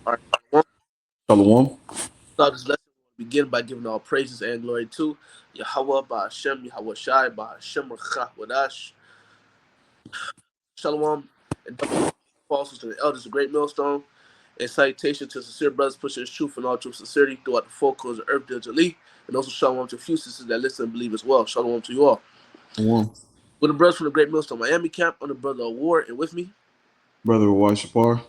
All right, we'll Shalom. start this lesson. We'll begin by giving all praises and glory to Yahweh, Ba'ashem, Yahweh Shai, Ba'ashem, Rakha, Wadash, Shalom, and double apostles to the elders of Great Millstone, and salutation to sincere brothers pushing his truth and all true sincerity throughout the four corners of earth diligently, and also shalom to a few sisters that listen and believe as well. Shalom to you all. Shalom. With the brothers from the Great Millstone Miami camp, on the brother of war, and with me, Brother Washapar.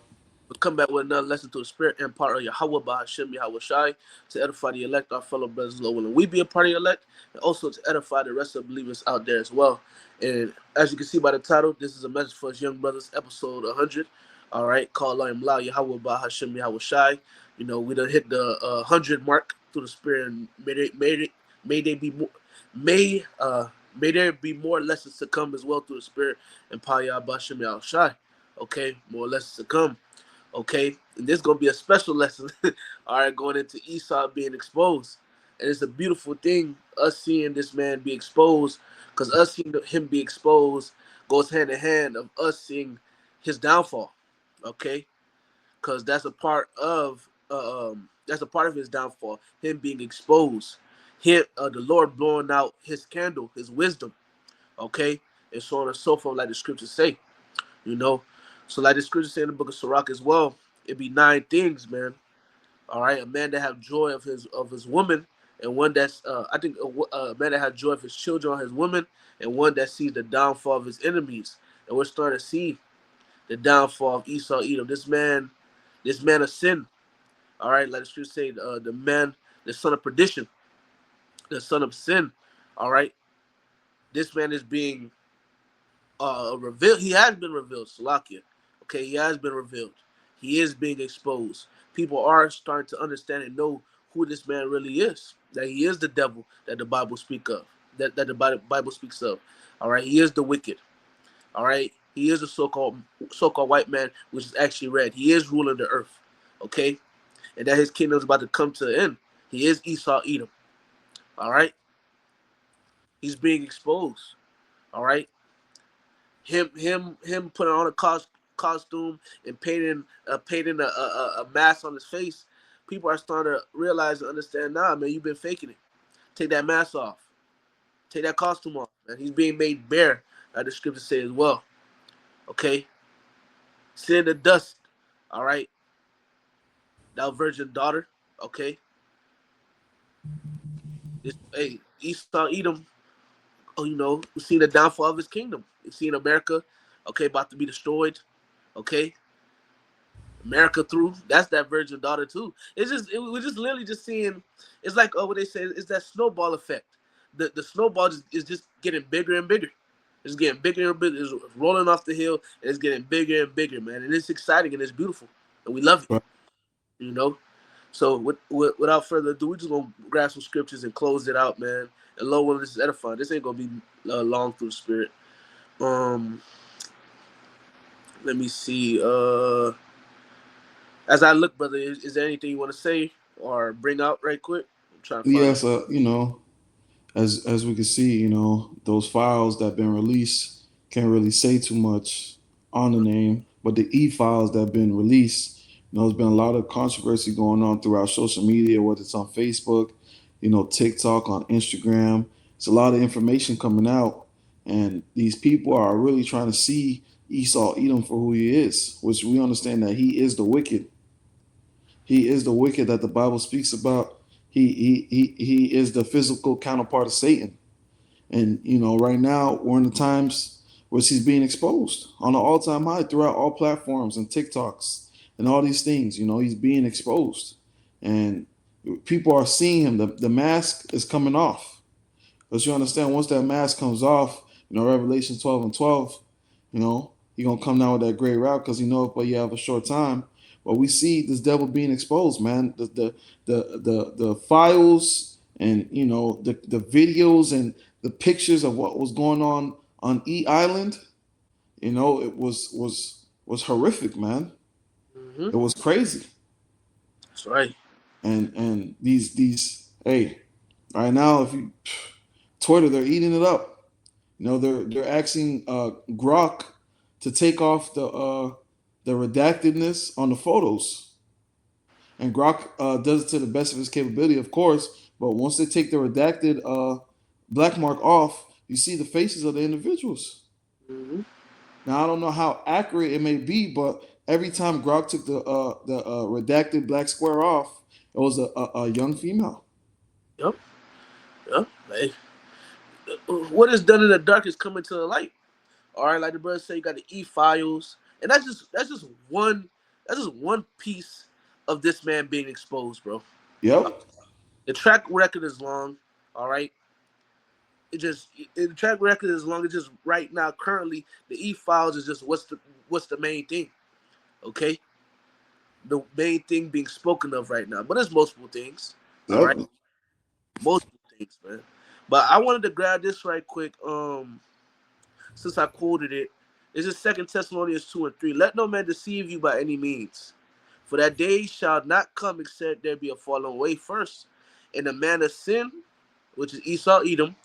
we'll come back with another lesson to the spirit and part of Yahweh Ba'ashem Yahweh Shai to edify the elect, our fellow brothers, Lord willing. We be a part of the elect, and also to edify the rest of the believers out there as well. And as you can see by the title, this is a message for us young brothers, episode 100. All right, called Layim La Yahweh Ba'ashem Yahweh Shai. You know, we done hit the 100 mark through the spirit, and may they be more, may may there be more lessons to come as well through the spirit and Paya Ba'ashem Yahweh Shai. Okay, more lessons to come. Okay, and this is gonna be a special lesson. All right, going into Esau being exposed, and it's a beautiful thing us seeing this man be exposed, because us seeing him be exposed goes hand in hand of us seeing his downfall. Okay, because that's a part of his downfall, him being exposed, him the Lord blowing out his candle, his wisdom. Okay, and so on and so forth, like the scriptures say. You know, so like the scriptures say in the book of Sirach as well, it be 9 things, man. All right, a man that have joy of his woman, and one that's I think a man that have joy of his children or his woman, and one that sees the downfall of his enemies. And we're starting to see the downfall of Esau Edom. This man of sin. All right, like the scriptures say, the man, the son of perdition, the son of sin. All right, this man is being revealed. He has been revealed, Salakia. Okay, he has been revealed. He is being exposed. People are starting to understand and know who this man really is. That he is the devil that the Bible speak of. That the Bible speaks of. All right, he is the wicked. All right, he is a so-called white man, which is actually red. He is ruling the earth. Okay, and that his kingdom is about to come to an end. He is Esau Edom. All right, he's being exposed. All right, him putting on a costume and painting a mask on his face. People are starting to realize and understand. Nah, man, you've been faking it. Take that mask off. Take that costume off. And he's being made bare, as the scripture says as well. Okay, sit in the dust. All right, thou virgin daughter. Okay, hey, Esau Edom. Oh, we've seen the downfall of his kingdom. We've seen America. Okay, about to be destroyed. Okay, America through. That's that virgin daughter too. We're just literally just seeing. It's like what they say. It's that snowball effect. The snowball is just getting bigger and bigger. It's getting bigger and bigger. It's rolling off the hill and it's getting bigger and bigger, man. And it's exciting and it's beautiful and we love it. Right. You know. So without further ado, we're just gonna grab some scriptures and close it out, man. And Lord willing, this is edifying. This ain't gonna be long through the spirit. Um, Let me see. As I look, brother, is there anything you want to say or bring out right quick? I'm trying to find it. Yes, as we can see, those files that have been released can't really say too much on the name, but the e-files that have been released, there's been a lot of controversy going on throughout social media, whether it's on Facebook, TikTok, on Instagram. It's a lot of information coming out, and these people are really trying to see Esau Edom for who he is, which we understand that he is the wicked. He is the wicked that the Bible speaks about. He is the physical counterpart of Satan. And right now we're in the times where he's being exposed on an all-time high throughout all platforms and TikToks and all these things. He's being exposed, and people are seeing him. The mask is coming off. But you understand, once that mask comes off, Revelation 12:12, he's gonna come down with that great route because but you have a short time. But we see this devil being exposed, man. The files and the videos and the pictures of what was going on E Island, it was horrific, man. Mm-hmm. It was crazy. That's right. And these hey, right now, if you Twitter, they're eating it up. They're asking Grok to take off the redactedness on the photos. and Grok does it to the best of his capability, of course. But once they take the redacted black mark off, you see the faces of the individuals. Hmm. Now I don't know how accurate it may be, but every time Grok took the redacted black square off, it was a young female. Yep. Yep. Hey, what is done in the dark is coming to the light. All right, like the brother said, you got the e-files, and that's just one piece of this man being exposed, bro. Yep. The track record is long. All right, the track record is long. It's just right now, currently, the e-files is just what's the main thing. Okay, the main thing being spoken of right now, but there's multiple things. All right, Yep. multiple things, man. But I wanted to grab this right quick. Since I quoted it, this is Second Thessalonians 2 and 3. Let no man deceive you by any means, for that day shall not come except there be a falling away first, and the man of sin, which is Esau Edom,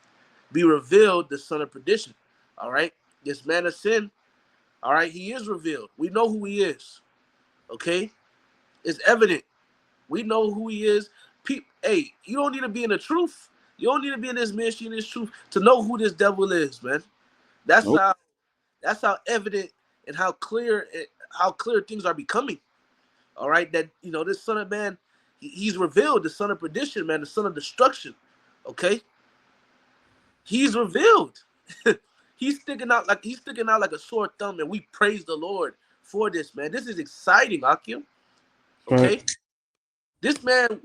be revealed, the son of perdition. All right, this man of sin. All right, he is revealed. We know who he is. Okay, it's evident. We know who he is. Hey, you don't need to be in the truth. You don't need to be in this ministry, in this truth, to know who this devil is, man. That's Nope. how That's how evident and how clear things are becoming. All right, that this son of man, he's revealed, the son of perdition, man, the son of destruction. Okay, he's revealed. He's sticking out like a sore thumb, and we praise the Lord for this, man. This is exciting, Akim. Okay, Right. this man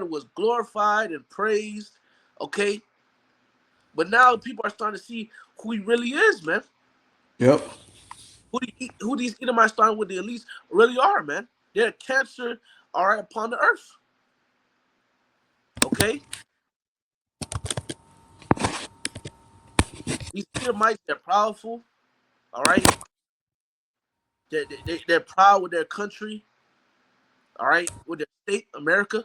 was glorified and praised. Okay, but now people are starting to see who he really is, man. Yep. Who these Edomites starting with the elites really are, man. They're a cancer, all right, upon the earth. Okay, these Edomites, they're powerful. All right, they're proud with their country. All right, with their state, America.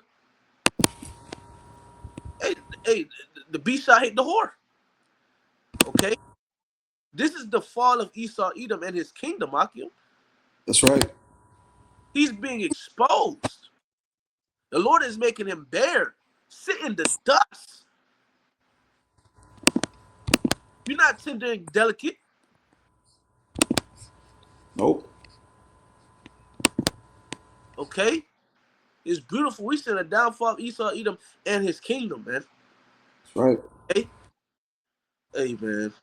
Hey, hey, the beast shall hate the whore. Okay, this is the fall of Esau, Edom, and his kingdom, Akim. That's right. He's being exposed. The Lord is making him bare, sit in the dust. You're not tender and delicate. Nope. Okay, it's beautiful. We see the downfall of Esau, Edom, and his kingdom, man. That's right. Okay? Hey, man.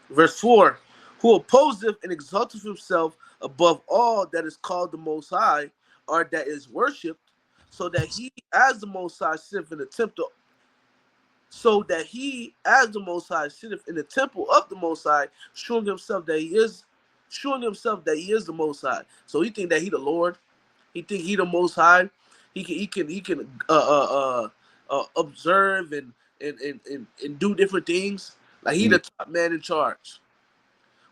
Verse 4, who opposeth and exalteth himself above all that is called the Most High, or that is worshipped, so that he, as the Most High, sitteth in the temple. So that he, as the Most High, sitteth in the temple of the Most High, showing himself that he is the Most High. So he think that he the Lord. He think he the Most High. He can observe and do different things. Like he the Mm. top man in charge.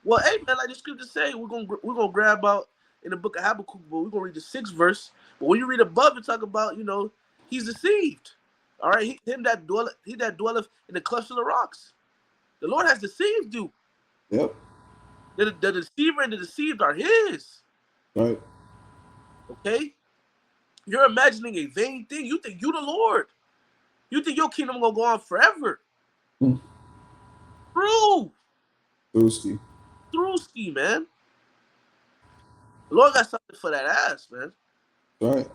Well, hey man, like the scripture say, we're gonna grab out in the book of Habakkuk, but we're gonna read the 6th verse. But when you read above, it talk about he's deceived. All right, he that dwelleth in the cluster of the rocks. The Lord has deceived you. Yep. The deceiver and the deceived are His. Right. Okay, you're imagining a vain thing. You think you the Lord. You think your kingdom gonna go on forever. Mm. True, Thirsty. true ski, man. The Lord got something for that ass, man. Right.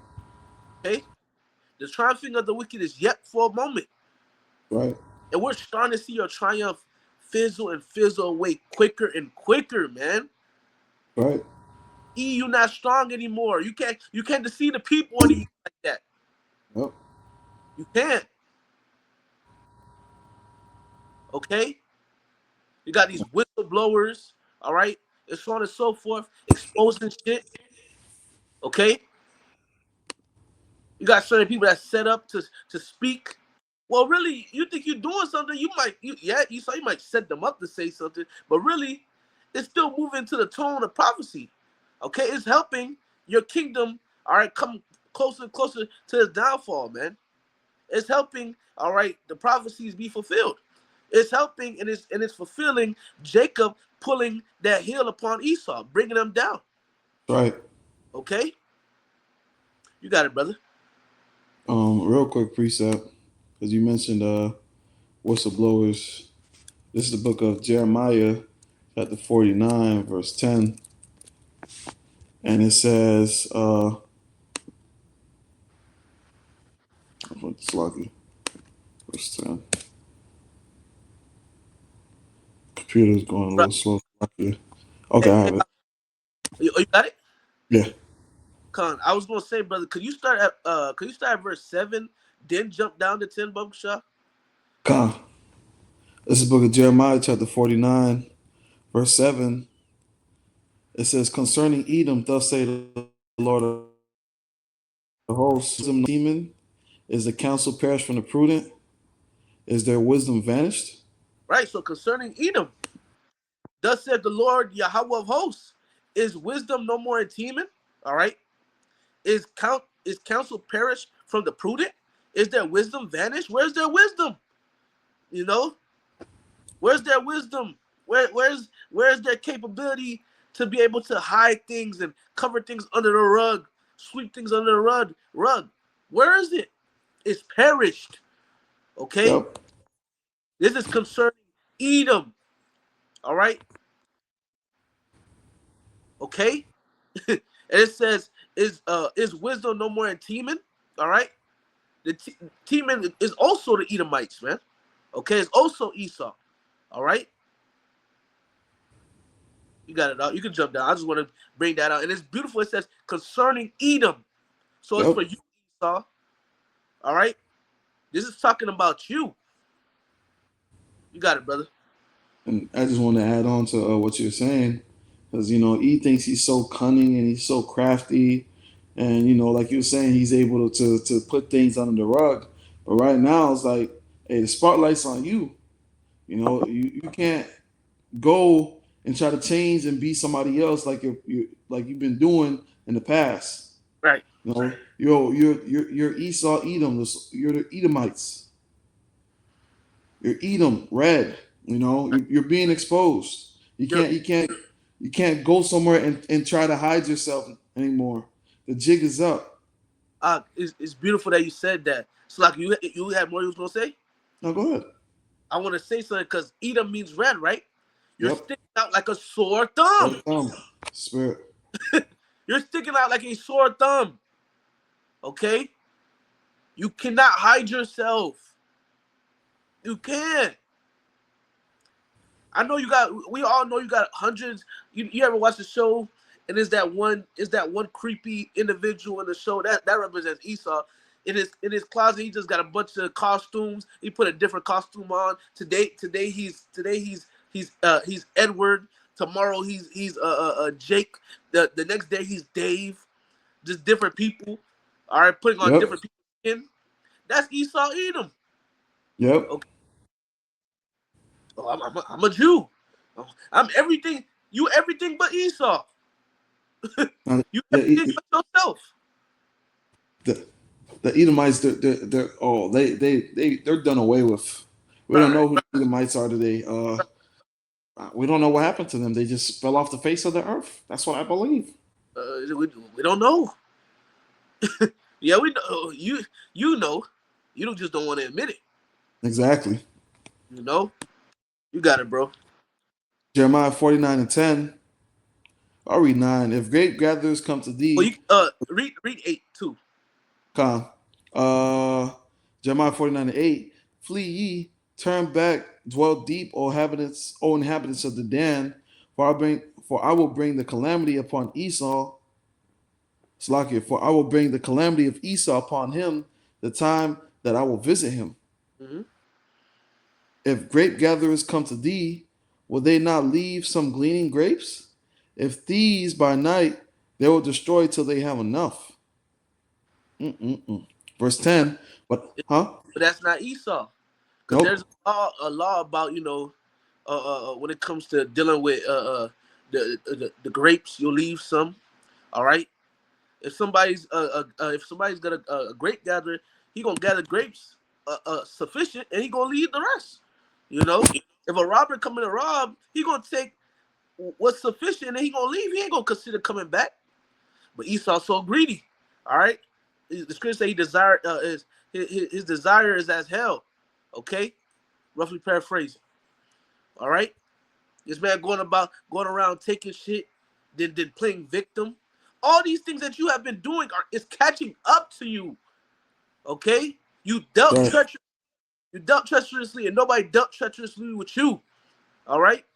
Okay, the triumphing of the wicked is yet for a moment. Right. And we're starting to see your triumph fizzle and fizzle away quicker and quicker, man. Right. You not strong anymore. You can't deceive the people anymore like that. Yep. You can't. Okay? You got these whistleblowers, all right, and so on and so forth, exposing shit. Okay? You got certain people that set up to speak. Well, really, you think you're doing something, you might set them up to say something, but really, it's still moving to the tone of prophecy. Okay, it's helping your kingdom, all right, come closer and closer to its downfall, man. It's helping, all right, the prophecies be fulfilled. It's helping and it's fulfilling Jacob pulling that heel upon Esau, bringing them down. Right. Okay, You got it, brother. Real quick precept, because you mentioned whistleblowers. This is the book of Jeremiah, chapter 49, verse 10. And it says, it's lucky, verse 10. Computer's going a Bro, little slow. Okay, I hey, have it. you got it? Yeah. Con, I was gonna say, brother, could you start at verse 7, then jump down to 10, Bubba Shah? Come. This is the book of Jeremiah, chapter 49, verse 7. It says, concerning Edom, thus say the Lord of hosts, wisdom demon, is the counsel perished from the prudent? Is their wisdom vanished? Right. So concerning Edom, thus said the Lord Yahweh of hosts, is wisdom no more in Teman? All right. Is counsel perished from the prudent? Is their wisdom vanished? Where's their wisdom? You know, where's their wisdom? Where's their capability to be able to hide things and cover things under the rug, sweep things under the rug? Where is it? It's perished. Okay? Yep. This is concerning Edom. All right? Okay? And it says, is wisdom no more in Teman? All right? The Teman is also the Edomites, man. Okay, it's also Esau. All right? You got it out. You can jump down. I just want to bring that out. And it's beautiful. It says concerning Edom. So it's for Yep. you, Esau. All right? This is talking about you. You got it, brother. And I just want to add on to what you're saying, because he thinks he's so cunning and he's so crafty, and like you were saying, he's able to put things under the rug. But right now, it's like, hey, the spotlight's on you. You can't go and try to change and be somebody else like you like you've been doing in the past. Right. You're Esau, Edom. You're the Edomites. You're Edom, red. You're being exposed. You can't go somewhere and try to hide yourself anymore. The jig is up. It's beautiful that you said that. So like you had more you was gonna say? Now go ahead. I want to say something because Edom means red, right? You're Yep. sticking out like a sore thumb. Spirit. You're sticking out like a sore thumb. Okay? You cannot hide yourself. You can't. I know we all know you got hundreds. You ever watch the show and is that one creepy individual in the show that represents Esau. In his closet, he just got a bunch of costumes. He put a different costume on. Today he's Edward. Tomorrow he's Jake. The next day he's Dave. Just different people. All right, putting on different people skin. That's Esau Edom. Yep. Okay. Oh, I'm a Jew. I'm everything. You everything but Esau. You everything but yourself. The Edomites, they're done away with. We don't know who the Edomites are today. We don't know what happened to them. They just fell off the face of the earth. That's what I believe. We don't know. Yeah, we know. You know. You just don't want to admit it. Exactly. You got it, bro. Jeremiah 49 and 10. I'll read 9. If grape gatherers come to thee. Well, read 8 too. Come. Jeremiah 49 and 8. Flee ye, turn back, dwell deep, O inhabitants of the Dan, for I will bring the calamity upon Esau. Slakia, for I will bring the calamity of Esau upon him, the time that I will visit him. Mm-hmm. If grape gatherers come to thee, will they not leave some gleaning grapes? If thieves by night, they will destroy till they have enough. Verse 10. But that's not Esau, because there's a law about when it comes to dealing with the grapes, you'll leave some. All right. If somebody's got a grape gatherer, he gonna gather grapes sufficient, and he gonna leave the rest. If a robber coming to rob, he gonna take what's sufficient, and he gonna leave. He ain't gonna consider coming back. But Esau's so greedy. All right. The scripture say he desire his desire is as hell. Okay, roughly paraphrasing. All right, this man going around taking shit, then playing victim. All these things that you have been doing is catching up to you. Okay, you dealt Right. treacherously. You dealt treacherously, and nobody dealt treacherously with you. All right,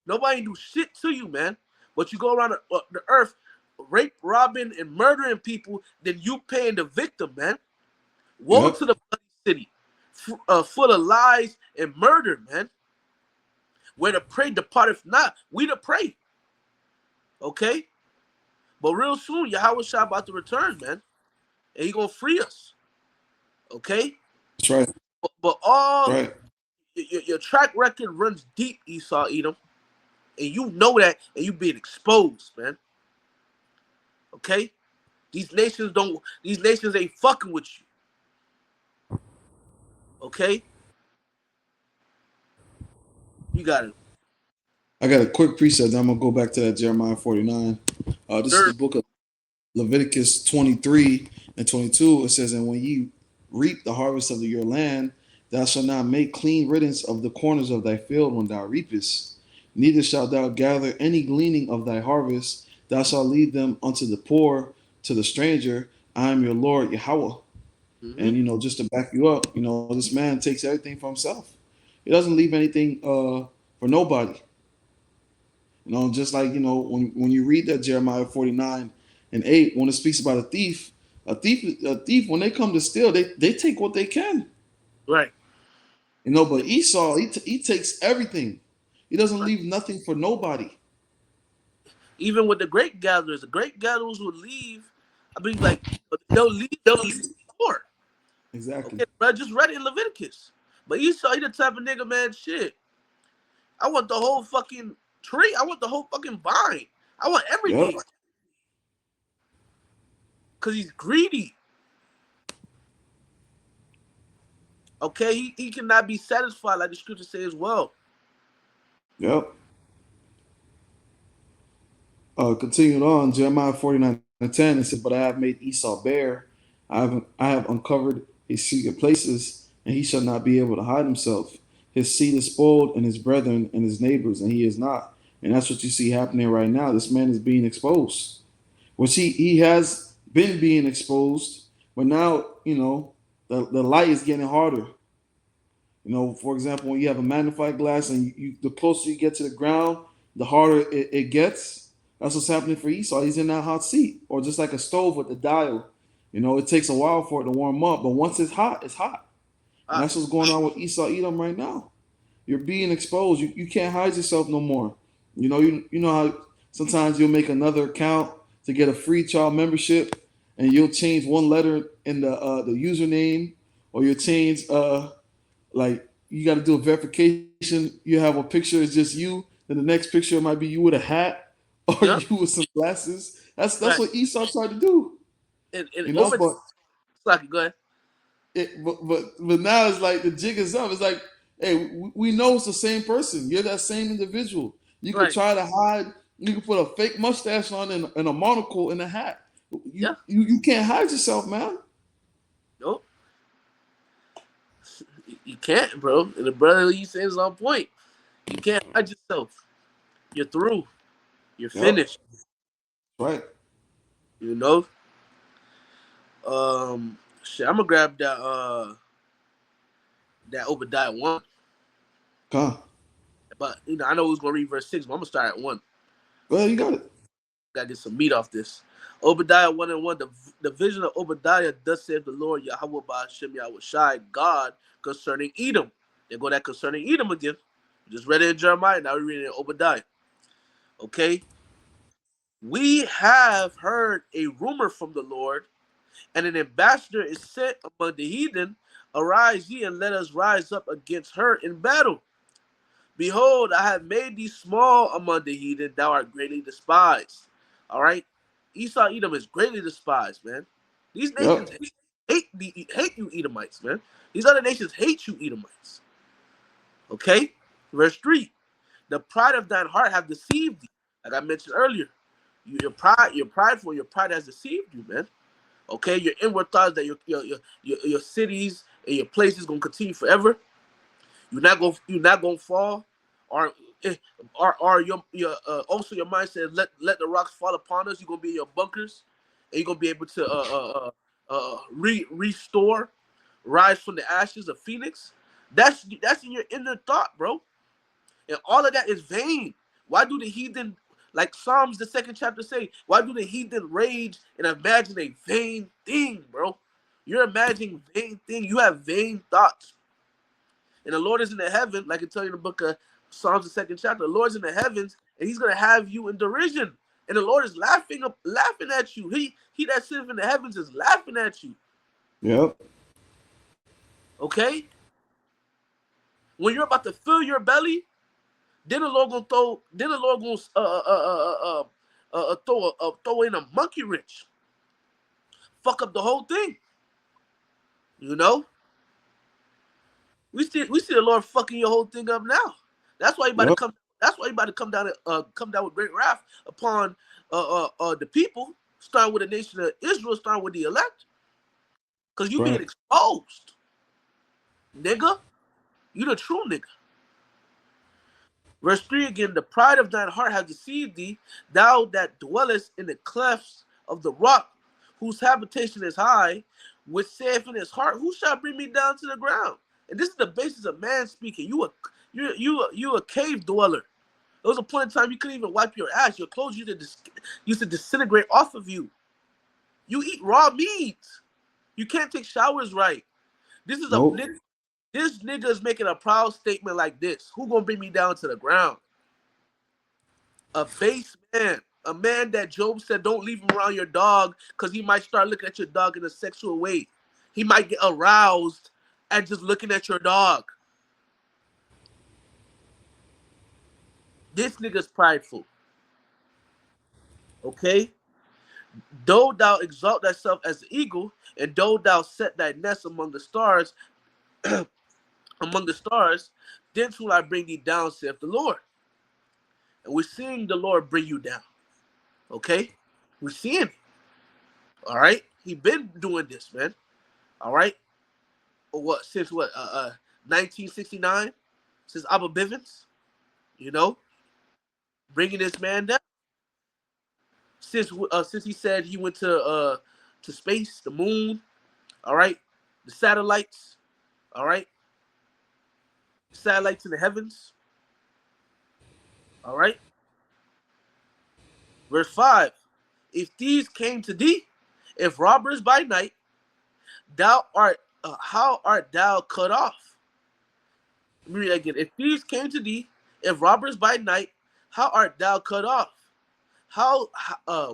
nobody do shit to you, man. But you go around the earth, rape, robbing, and murdering people. Then you paying the victim, man. Woe Yep. to the bloody city, full of lies and murder, man. Where the prey departeth not, we the prey. Okay, but real soon, Yahweh Shah about to return, man, and he gonna free us. Okay, That's right. but all Right. your track record runs deep, Esau Edom, and you know that, and you being exposed, man. Okay, these nations don't. These nations ain't fucking with you. Okay, you got it. I got a quick precept. Then I'm gonna go back to that Jeremiah 49. This is Sure. the book of Leviticus 23 and 22. It says, "And when ye reap the harvest of your land, thou shalt not make clean riddance of the corners of thy field when thou reapest. Neither shalt thou gather any gleaning of thy harvest. Thou shalt leave them unto the poor, to the stranger. I am your Lord Yahweh." Mm-hmm. And just to back you up, this man takes everything for himself. He doesn't leave anything for nobody. Just like when you read that Jeremiah 49 and 8, when it speaks about a thief when they come to steal, they take what they can. Right. But Esau, he takes everything. He doesn't leave nothing for nobody. Even with the great gatherers would leave. I mean, like they'll leave poor. Exactly. Okay, bro, I just read it in Leviticus. But Esau, he the type of nigga, man. Shit, I want the whole fucking tree. I want the whole fucking vine. I want Yep. everything. Cause he's greedy. Okay, he cannot be satisfied, like the scripture says as well. Yep. Continuing on, Jeremiah 49 and 10, it said, "But I have made Esau bare. I have uncovered his secret places, and he shall not be able to hide himself. His seed is spoiled, and his brethren and his neighbors, and he is not." And that's what you see happening right now. This man is being exposed. Which he has been being exposed, but now, the light is getting harder. For example, when you have a magnifying glass and the closer you get to the ground, the harder it gets. That's what's happening for Esau. He's in that hot seat, or just like a stove with the dial. It takes a while for it to warm up, but once it's hot, it's hot. And Ah, that's what's going on with Esau Edom right now. You're being exposed. You can't hide yourself no more. You know how sometimes you'll make another account to get a free child membership, and you'll change one letter in the username, or you'll change like you got to do a verification. You have a picture, it's just you. Then the next picture might be you with a hat or yeah, you with some glasses. That's right. what Esau tried to do. And You know, over but Slocky, go ahead. but now it's like the jig is up. It's like, hey, we know it's the same person. You're that same individual. You could Right. try to hide. You could put a fake mustache on and a monocle and a hat. Yeah. You can't hide yourself, man. Nope. You can't, bro. And the brother he says on point. You can't hide yourself. You're through. You're Yep, finished. right. You know. Shit. I'm gonna grab that Obadiah 1. Come, But I know who's gonna read verse 6, but I'm gonna start at 1. well, you got it. Gotta get some meat off this. Obadiah 1 and 1. The vision of Obadiah, thus saith the Lord Yahweh Ba'ashem Yahweh Shai, God concerning Edom. There go that concerning Edom again. We just read it in Jeremiah, now we're reading it in Obadiah. Okay? We have heard a rumor from the Lord, and an ambassador is sent among the heathen. Arise ye and let us rise up against her in battle. Behold, I have made thee small among the heathen, thou art greatly despised. All right? Esau Edom is greatly despised, man. These nations Yep. hate you Edomites, man. These other nations hate you Edomites. Okay? Verse 3. The pride of thine heart have deceived thee. Like I mentioned earlier. You're prideful, your pride has deceived you, man. Okay, your inward thoughts that your cities and your places gonna continue forever. You're not gonna fall, or eh, or also your mind says let the rocks fall upon us. You're gonna be in your bunkers, and you're gonna be able to restore, rise from the ashes of Phoenix. That's in your inner thought, bro. And all of that is vain. Why do the heathen, like Psalms the second chapter say, why do the heathen rage and imagine a vain thing, bro? You're imagining vain thing. You have vain thoughts. And the Lord is in the heaven, like I tell you in the book of Psalms the second chapter. The Lord's in the heavens, and He's gonna have you in derision. And the Lord is laughing at you. He that sitteth in the heavens is laughing at you. Yep. Okay? When you're about to fill your belly, then the Lord gonna throw. Then the Lord gonna throw in a monkey wrench, fuck up the whole thing. You know, we see the Lord fucking your whole thing up now. That's why you about to Yep. come. That's why you about to come down with great wrath upon the people, starting with the nation of Israel, starting with the elect, because you being Right. exposed, nigga. You the true nigga. Verse 3 again, the pride of thine heart hath deceived thee, thou that dwellest in the clefts of the rock, whose habitation is high, which saith in his heart, who shall bring me down to the ground? And this is the basis of man speaking. You a cave dweller. There was a point in time you couldn't even wipe your ass. Your clothes used to disintegrate off of you. You eat raw meat. You can't take showers right. This is a Nope. this nigga is making a proud statement like this. Who gonna bring me down to the ground? A base man, a man that Job said don't leave him around your dog because he might start looking at your dog in a sexual way. He might get aroused at just looking at your dog. This nigga's prideful. Okay? Though thou exalt thyself as the eagle, and though thou set thy nest among the stars, thence will I bring thee down, saith the Lord. And we're seeing the Lord bring you down. Okay? We're seeing it. All right? He been doing this, man. All right? What since what 1969, since Abba Bivens, you know, bringing this man down since he said he went to space, the moon, all right, the satellites, all right, satellites in the heavens, all right. Verse 5: If these came to thee, if robbers by night, thou art how art thou cut off? Let me read again. If thieves came to thee, if robbers by night, how art thou cut off? How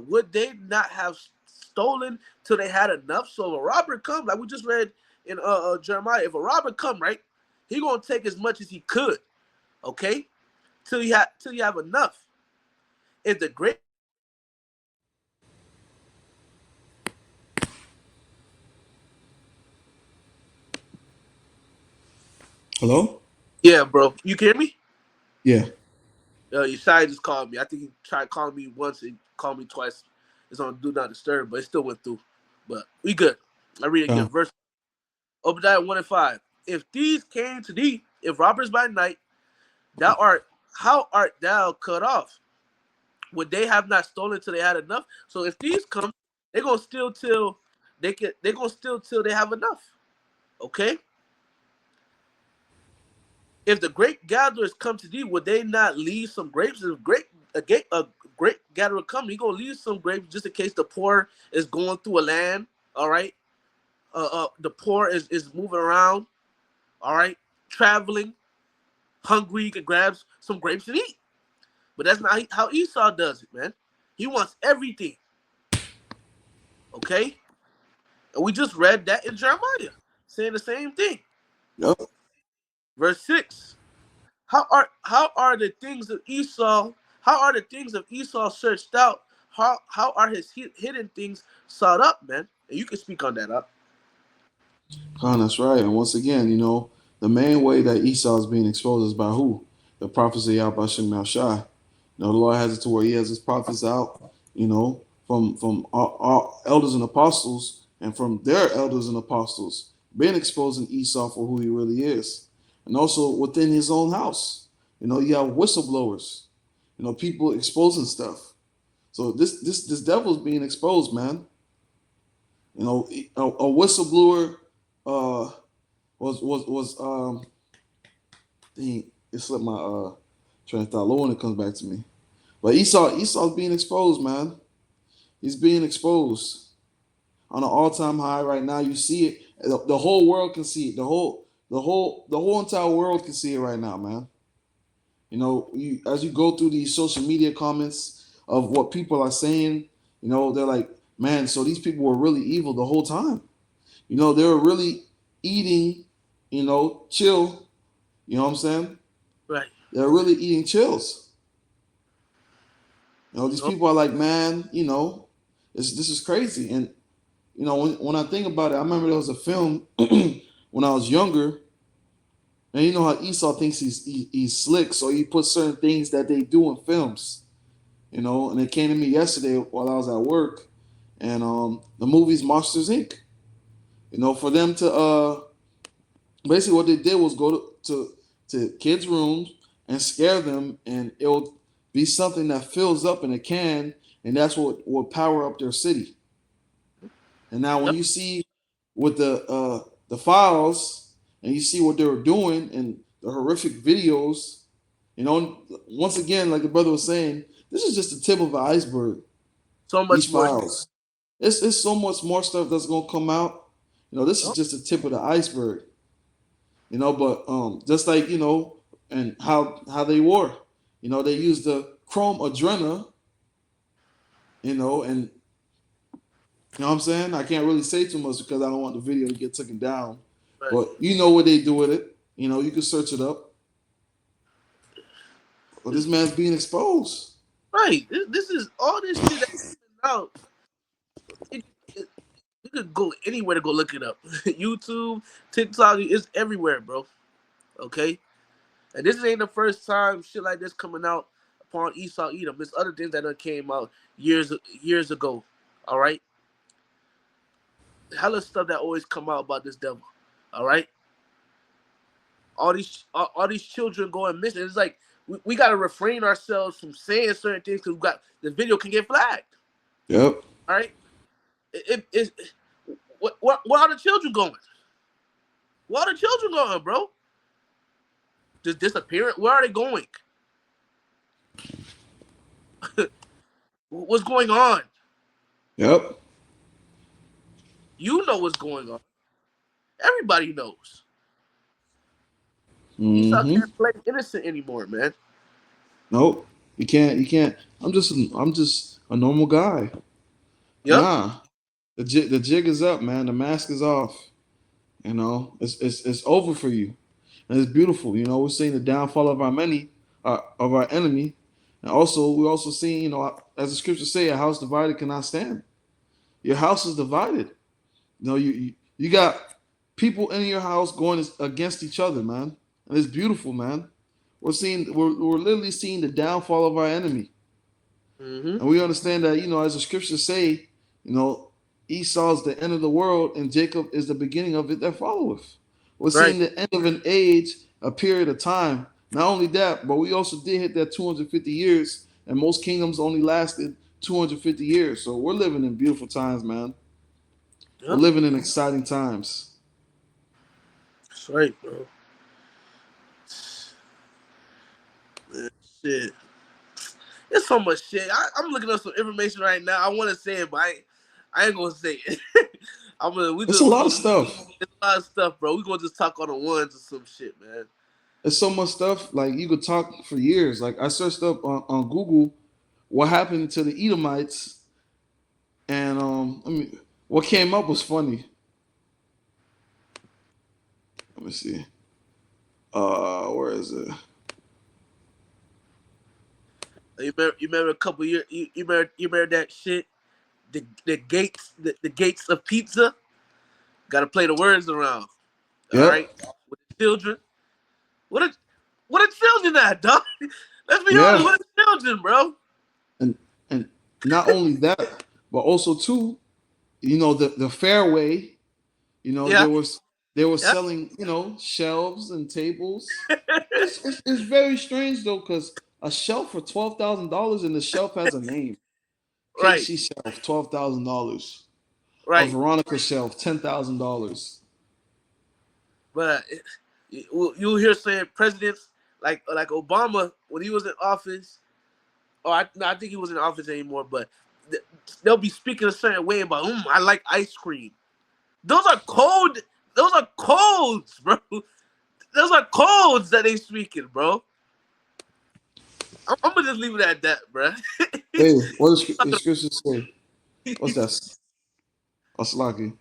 would they not have stolen till they had enough? So if a robber come, like we just read in Jeremiah, if a robber come, right, he gonna take as much as he could, okay, till you have enough. If the great Hello? yeah, bro, you can hear me? Yeah. Yeshai just called me. I think he tried calling me once and called me twice. It's on Do Not Disturb, but it still went through. But we good. I read it again. Verse Obadiah 1 and 5. If these came to thee, if robbers by night, how art thou cut off? Would they have not stolen till they had enough? So if these come, they're gonna steal till they're gonna steal till they have enough. Okay? If the great gatherers come to thee, would they not leave some grapes? If a great gatherer come, he gonna leave some grapes just in case the poor is going through a land. All right, the poor is moving around. All right, traveling, hungry. You can grab some grapes and eat. But that's not how Esau does it, man. He wants everything. Okay, and we just read that in Jeremiah, saying the same thing. Yep. Verse 6. How are the things of Esau? How are the things of Esau searched out? How are his hidden things sought up, man? And you can speak on that up. That's right. And once again, the main way that Esau is being exposed is by who? The prophets of Yahweh Shem Shai. The Lord has it to where he has his prophets out, from our elders and apostles and from their elders and apostles, been exposing Esau for who he really is, and also within his own house. You have whistleblowers, people exposing stuff. So this devil's being exposed, man. A whistleblower uh, was dang, it slipped my train of thought. Low when it comes back to me. But Esau's being exposed, man. He's being exposed on an all-time high right now. You see it. The whole world can see it. The whole entire world can see it right now, man. As you go through these social media comments of what people are saying, they're like, man, so these people were really evil the whole time. They were really eating, chill. You know what I'm saying? Right. They're really eating chills. These Nope. people are like, man, this is crazy. And when I think about it, I remember there was a film when I was younger, and you know how Esau thinks he's slick, so he puts certain things that they do in films. And it came to me yesterday while I was at work, and the movie's Monsters Inc. For them to basically what they did was go to kids' rooms and scare them, and it'll be something that fills up in a can, and that's what will power up their city. And now when Yep. you see with the files and you see what they were doing and the horrific videos, once again, like the brother was saying, this is just the tip of the iceberg. So These much more. files. It's so much more stuff that's gonna come out. This is Yep. just the tip of the iceberg. But just like and how they were, they used the chrome adrena, and you know what I'm saying? I can't really say too much because I don't want the video to get taken down. Right. But you know what they do with it. You can search it up. But this man's being exposed. Right. This is all this shit that's out. It, it, you could go anywhere to go look it up. YouTube, TikTok, it's everywhere, bro. Okay? And this ain't the first time shit like this coming out upon Esau Edom. There's other things that done came out years ago. All right? Hella stuff that always come out about this devil. All right? All these children going missing. It's like we got to refrain ourselves from saying certain things because the video can get flagged. Yep. All right? Where are the children going? Where are the children going, bro? Just disappearing? Where are they going? What's going on? Yep. You know what's going on. Everybody knows. Esau Mm-hmm. can't play innocent anymore, man. Nope. You can't. You can't. I'm just a normal guy. Yep. Nah. The jig is up, man. The mask is off. It's over for you. And it's beautiful. We're seeing the downfall of our enemy. And also we're also seeing, as the scriptures say, a house divided cannot stand. Your house is divided. You got people in your house going against each other, man. And it's beautiful, man. We're literally seeing the downfall of our enemy. Mm-hmm. And we understand that, as the scriptures say, Esau is the end of the world and Jacob is the beginning of it that followeth. We're Right. seeing the end of an age, a period of time. Not only that, but we also did hit that 250 years, and most kingdoms only lasted 250 years. So we're living in beautiful times, man. We're Yep. living in exciting times. That's right, bro. Man, shit. There's so much shit. I'm looking up some information right now. I want to say it, but I ain't gonna say it. It's a lot of stuff. It's a lot of stuff, bro. We gonna just talk on the ones or some shit, man. There's so much stuff. Like you could talk for years. Like I searched up on Google what happened to the Edomites, and what came up was funny. Let me see. Where is it? You remember a couple years? You remember that shit? The gates of pizza. Got to play the words around. All Yep. right, with the children. What are children at, dog? Let's be honest. Yeah. What are children, bro? And not only that, But also too, the fairway, Yeah, they were yeah, selling, shelves and tables. It's very strange though, because a shelf for $12,000 and the shelf has a name. right, Casey shelf, $12,000. A right. Veronica shelf, $10,000. But you'll hear saying presidents like Obama when he was in office, or no, I think he wasn't in office anymore. But they'll be speaking a certain way about, I like ice cream. Those are cold. Those are codes, bro. Those are codes that they speaking, bro. I'm gonna just leave it at that, bro. Hey, what does the scripture say? What's that? Aslaki.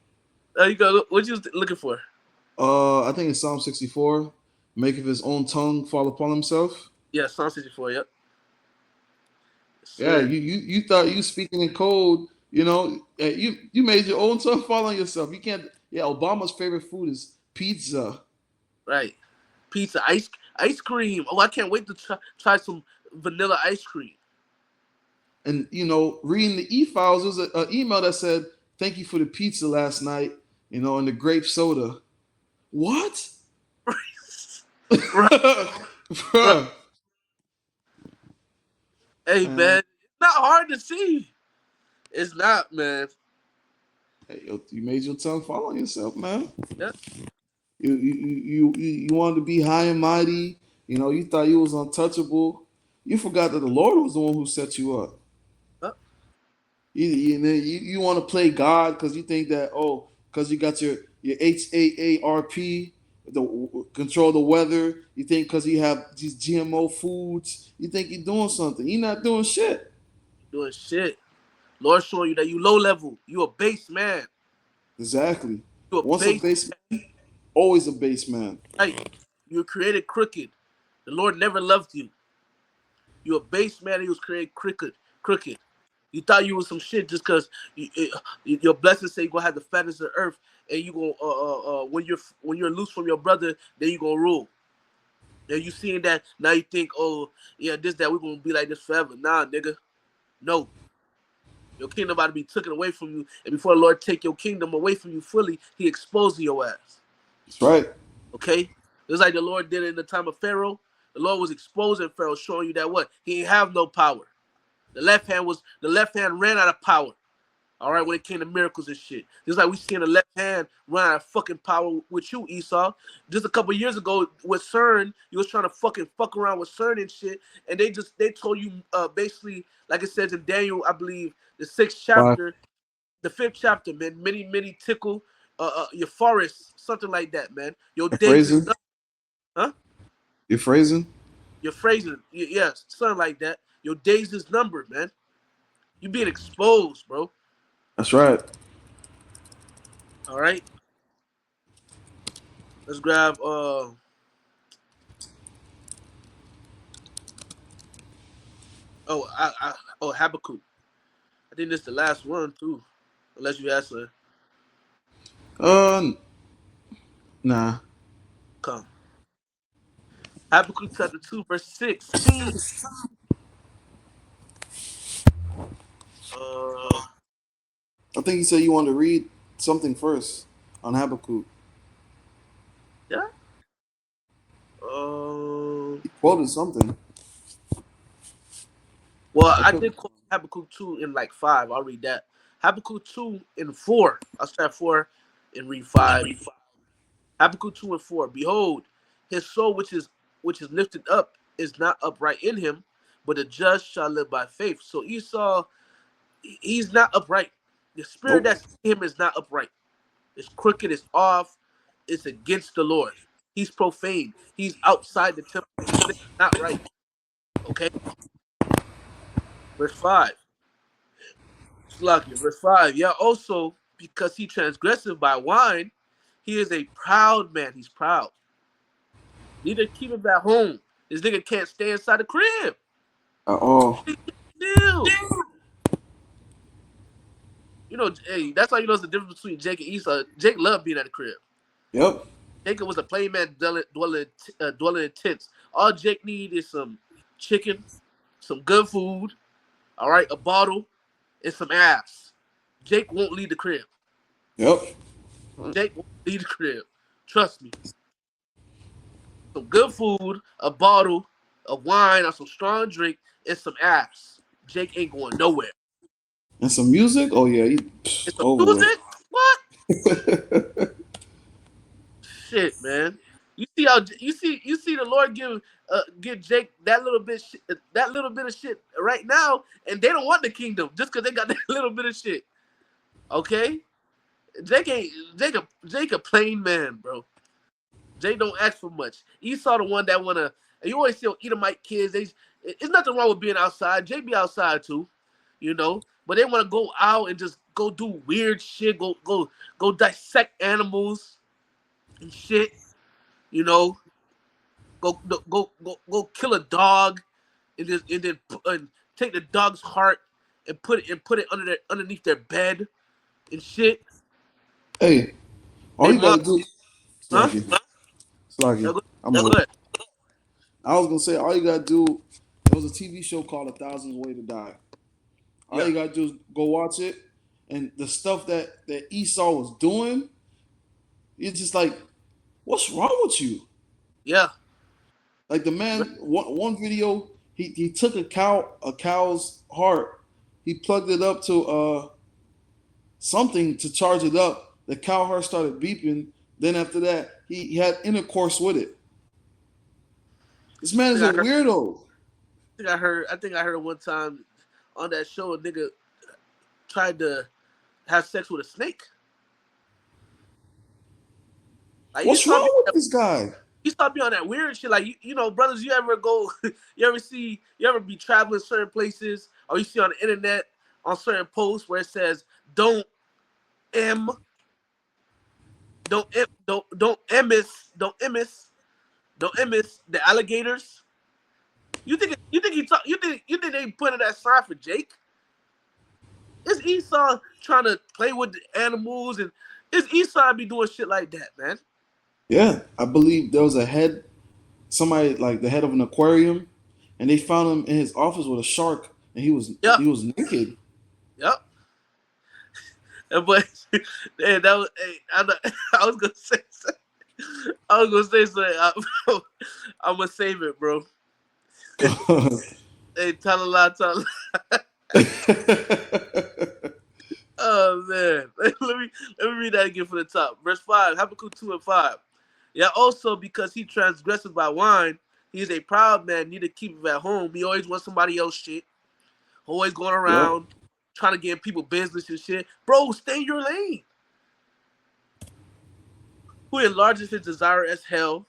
There you go. What you looking for? I think it's Psalm 64. Make of his own tongue fall upon himself. Yeah, Psalm 64. Yep. Yes, Yeah, sir. you thought you speaking in code. You made your own tongue fall on yourself. You can't. Yeah, Obama's favorite food is pizza. Right. Pizza, ice cream. Oh, I can't wait to try some vanilla ice cream. And reading the e-files, there was an email that said, "Thank you for the pizza last night." And the grape soda. What? Right. Right. Bruh. Hey, Man, man, it's not hard to see. It's not, man. hey, you made your tongue fall on yourself, man. Yeah. You wanted to be high and mighty. You thought you was untouchable. You forgot that the Lord was the one who set you up. Yeah. You want to play God because you think that, because you got your HAARP, control the weather. You think because you have these GMO foods, you think you're doing something. You're not doing shit. Doing shit. Lord showing you that you low level. You a base man. Exactly. You a Once a base. base man, always a base man. Right. You were created crooked. The Lord never loved you. You a base man. He was created crooked. Crooked. You thought you was some shit just because your blessings say you gonna have the fatness of the earth, and you gonna when you're loose from your brother, then you gonna rule. And you seeing that now, you think, oh yeah, this that we're gonna be like this forever. Nah, nigga, no. Your kingdom about to be taken away from you, and before the Lord take your kingdom away from you fully, He exposes your ass. That's right. Okay, just like the Lord did in the time of Pharaoh. The Lord was exposing Pharaoh, showing you that what he ain't have no power. The left hand ran out of power. All right, when it came to miracles and shit. Just like we seen the left hand run out of fucking power with you, Esau. Just a couple years ago with CERN, you was trying to fuck around with CERN and shit, and they told you basically, like it says in Daniel, I believe the sixth Five. chapter, the fifth chapter, man. Many tickle your forest, something like that, man. Your You're days is phrasing. done, huh? You're phrasing. Your phrasing, yes, something like that. Your days is numbered, man. You being exposed, bro. That's right. All right, let's grab Oh, Habakkuk. I think this is the last one too, unless you ask her. Uh, nah. Come. Habakkuk chapter 2, verse 16. Uh, I think you said you wanted to read something first on Habakkuk. yeah. Um, He quoted something. well, I I could. did quote Habakkuk 2 in like 5. I'll read that. Habakkuk 2 in 4. I'll start 4 and read 5. Habakkuk 2 and 4. Behold, his soul which is lifted up is not upright in him, but the just shall live by faith. So Esau, he's not upright. The spirit Nope. that's in him is not upright. It's crooked, it's off, it's against the Lord. He's profane. He's outside the temple. It's not right. Okay? Verse 5. Slucky. Verse 5. Yeah, also, because he transgressive by wine, he is a proud man. He's proud. Neither keep him at home. This nigga can't stay inside the crib. At all. Still. Hey, that's how you know it's the difference between Jake and Esau. Jake loved being at the crib. Yep. Jacob was a plain man dwelling in tents. All Jake need is some chicken, some good food, all right, a bottle, and some ass. Jake won't leave the crib. Yep. Jake won't leave the crib. Trust me. Some good food, a bottle of wine, or some strong drink, and some ass. Jake ain't going nowhere. And some music. Oh yeah, And some over music? What? with. Shit, man. You see the Lord give Jake that little bit of shit right now, and they don't want the kingdom just because they got that little bit of shit. Okay, Jake ain't Jake a plain man, bro. Jake don't ask for much. Esau the one that wanna. And you always see Edomite kids. It's nothing wrong with being outside. Jake be outside too, you know. But they want to go out and just go do weird shit. Go dissect animals and shit. You know, go kill a dog and take the dog's heart and put it underneath their bed and shit. Hey, all They you gotta mom, do, huh? Slacky, Yeah, Slacky. go, I'm yeah, go a. ahead. I was gonna say all you gotta do. There was a TV show called A Thousand Way to Die. All Yeah, you gotta do is go watch it, and the stuff that Esau was doing, it's just like, what's wrong with you? yeah. Like the man, one video, he took a cow's heart, he plugged it up to something to charge it up. The cow heart started beeping. Then after that, he had intercourse with it. This man I is think a I heard. weirdo. I think I heard one time on that show a nigga tried to have sex with a snake. Like What's wrong with this guy? you stop me on that weird shit. Like brothers, you ever go, you ever be traveling certain places, or you see on the internet on certain posts where it says m don't emis the alligators. You think they put in that sign for Jake? It's Esau trying to play with the animals, and it's Esau be doing shit like that, man. Yeah, I believe there was a head, somebody like the head of an aquarium, and they found him in his office with a shark, and Yeah, he was naked. yep. But hey, that was hey, I was gonna say something. I was gonna say something. I'm gonna save it, bro. Hey, tell a lie, tell a lie. Oh man, let me read that again from the top. Verse 5, Habakkuk 2:5. Yeah, also because he transgresses by wine, he is a proud man, neither keep it at home. He always wants somebody else shit. Always going Yep. around trying to get in people business and shit. Bro, stay in your lane. Who enlarges his desire as hell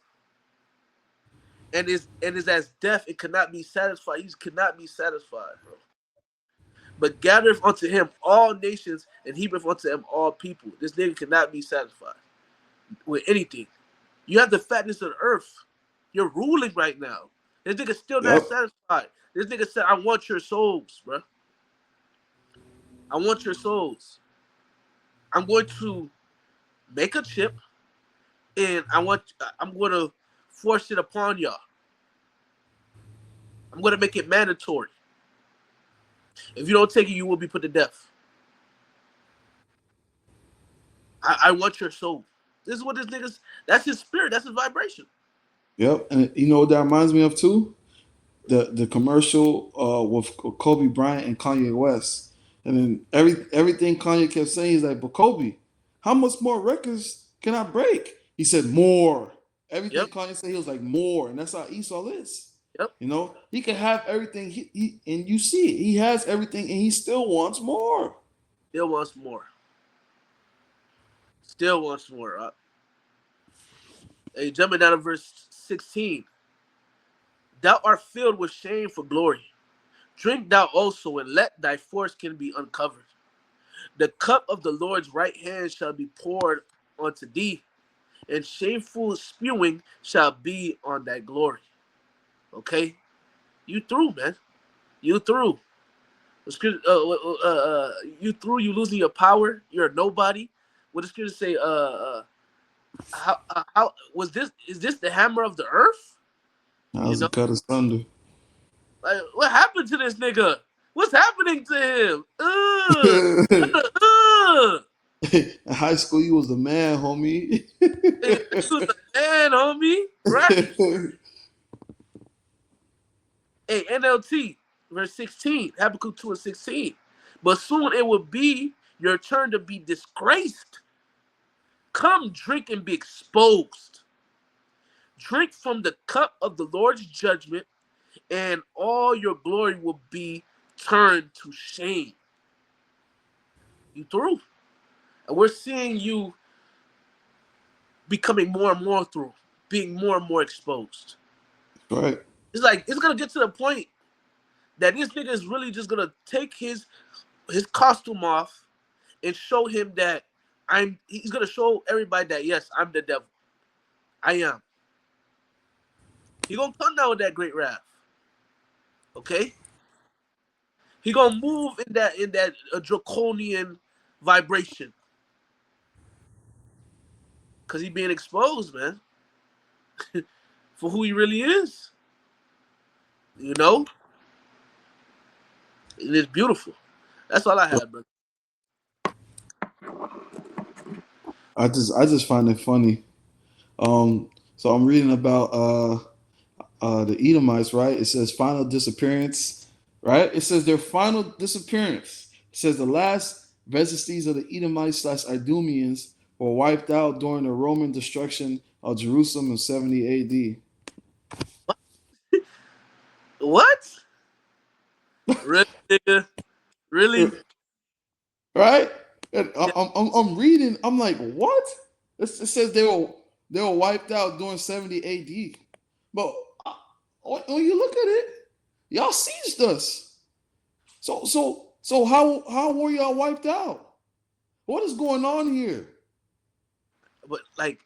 and is as deaf and cannot be satisfied. He cannot be satisfied, bro. But gathereth unto him all nations and heapeth unto him all people. This nigga cannot be satisfied with anything. You have the fatness of the earth. You're ruling right now. This nigga still not Yep. satisfied. This nigga said, I want your souls, bro. I want your souls. I'm going to make a chip and I'm going to force it upon y'all. I'm going to make it mandatory. If you don't take it, you will be put to death. I want your soul. This is what this nigga's. That's his spirit. That's his vibration. Yep. And you know what that reminds me of too? The commercial with Kobe Bryant and Kanye West. And then everything Kanye kept saying is like, but Kobe, how much more records can I break? He said more. Everything Yep. Kanye said, he was like more, and that's how Esau is. Yep. You know, he can have everything. And you see it. He has everything, and he still wants more. Still wants more. Still wants more. Hey, jumping down to verse 16. Thou art filled with shame for glory. Drink thou also, and let thy foreskin be uncovered. The cup of the Lord's right hand shall be poured unto thee, and shameful spewing shall be on thy glory. Okay? You through, man. You through. You through, you losing your power. You're a nobody. What the scripture say? How was this? Is this the hammer of the earth? You How's know, it cut asunder? like what happened to this nigga? What's happening to him? Ugh. In high school, you was the man, homie. Hey, you was a man, homie. Right. Hey, NLT, verse 16, Habakkuk 2 and 16. But soon it will be your turn to be disgraced. Come drink and be exposed. Drink from the cup of the Lord's judgment, and all your glory will be turned to shame. You through. And we're seeing you becoming more and more through, being more and more exposed. Right. It's like it's gonna get to the point that this nigga is really just gonna take his costume off and show him that he's gonna show everybody that yes, I'm the devil. I am. He gonna come down with that great wrath. Okay? He gonna move in that draconian vibration. Cause he being exposed, man, for who he really is. You know? It is beautiful. That's all I had, brother. I just find it funny. So I'm reading about the Edomites, right? It says final disappearance, right? It says their final disappearance. It says the last vestiges of the Edomites slash Idumeans were wiped out during the Roman destruction of Jerusalem in 70 A.D. What? Really, nigga? Really? Right? And Yeah, I'm reading. I'm like, what? It says they were wiped out during 70 A.D. But when you look at it, y'all sieged us. So how were y'all wiped out? What is going on here? but like,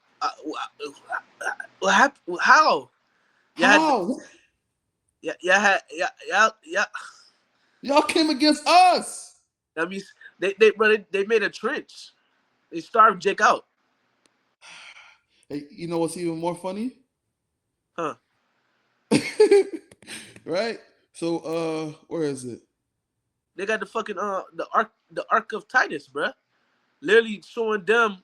what happened? How? You had, How yeah, had, yeah. y'all came against us? That means they made a trench. They starved Jake out, Hey, you know what's even more funny? huh? Right? So where is it? They got the fucking the arc of Titus, bruh. Literally showing them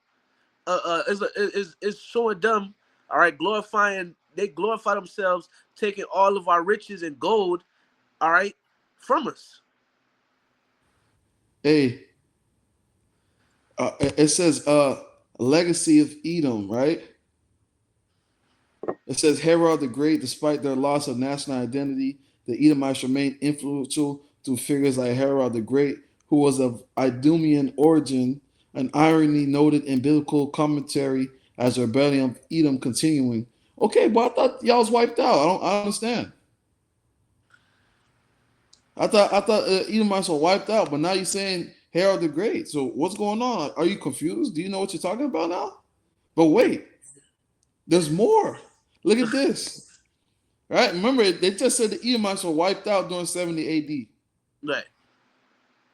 is showing them, all right, glorifying. They glorify themselves, taking all of our riches and gold, all right, from us. Hey, it says legacy of Edom, right? It says Herod the Great, despite their loss of national identity, the Edomites remained influential through figures like Herod the Great, who was of Idumean origin, an irony noted in biblical commentary as the rebellion of Edom continuing. Okay, but I thought y'all was wiped out. I don't understand. I thought Edomites were wiped out, but now you're saying Herod the Great. So what's going on? Are you confused? Do you know what you're talking about now? But wait, there's more. Look at this. Right? Remember, they just said the Edomites were wiped out during 70 AD. Right.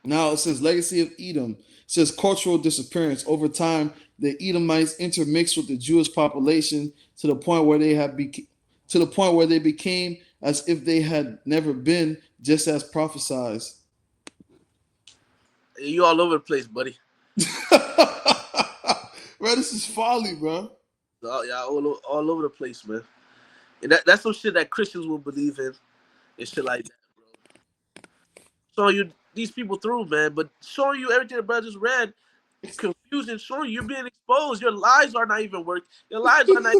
Now it says legacy of Edom. It says cultural disappearance. Over time, the Edomites intermixed with the Jewish population to the point where they became as if they had never been, just as prophesied. You all over the place, buddy. Bro, this is folly, bro. Yeah, all over the place, man. And that's some shit that Christians will believe in and shit like that, bro. Showing you these people through, man, but showing you everything the brother just read, confusing, showing you you're being exposed. Your lies are not even working. Your lies are not.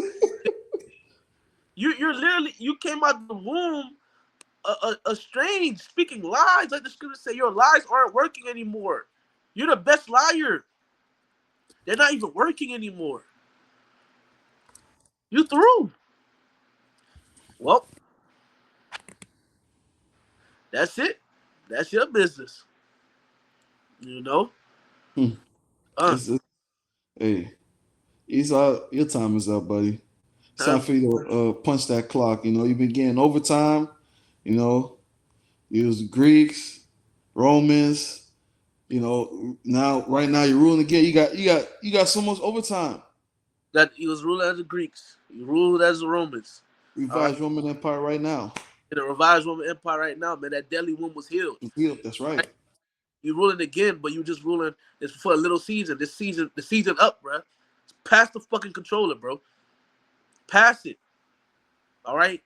You're literally you came out the womb a strange speaking lies, like the scriptures say. Your lies aren't working anymore. You're the best liar. They're not even working anymore. You through. Well, that's it. That's your business. You know? Hmm. Uh, Hey, Esau, your time is up, buddy. It's time time. for you to punch that clock. You know, you've been getting overtime. You know, you was Greeks, Romans. You know, right now you're ruling again. You got so much overtime. That he was ruling as the Greeks. He ruled as the Romans. All right. Revised Roman Empire right now. In the revised Roman Empire right now, man, that deadly wound was healed. Yep, that's right. Right? You ruling again, but you just ruling it's for a little season. This season, the season up, bro. Pass the fucking controller, bro. Pass it. All right.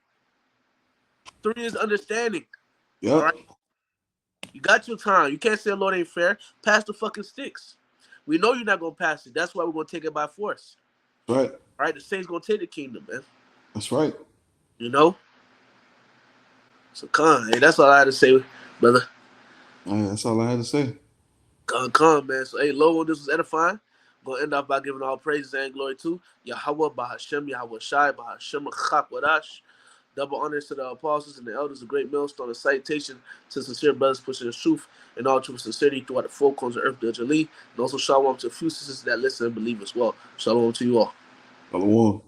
3 is understanding. All Yep. right. You got your time. You can't say the Lord ain't fair. Pass the fucking sticks. We know you're not gonna pass it. That's why we're gonna take it by force. Right. All right. The Saints gonna take the kingdom, man. That's right. You know. So hey, that's all I had to say, brother. That's all I had to say. Man. So, hey, Lord, this was edifying. I'm gonna end off by giving all praises and glory to Yahweh, Bahashem, Yahweh Shai, Bahashem, Chakwadash. Double honors to the apostles and the elders of Great Millstone, and citation to sincere brothers pushing the truth and all truth and sincerity throughout the four corners of earth, the Jali. And also, shalom to a few sisters that listen and believe as well. Shalom to you all. Shalom.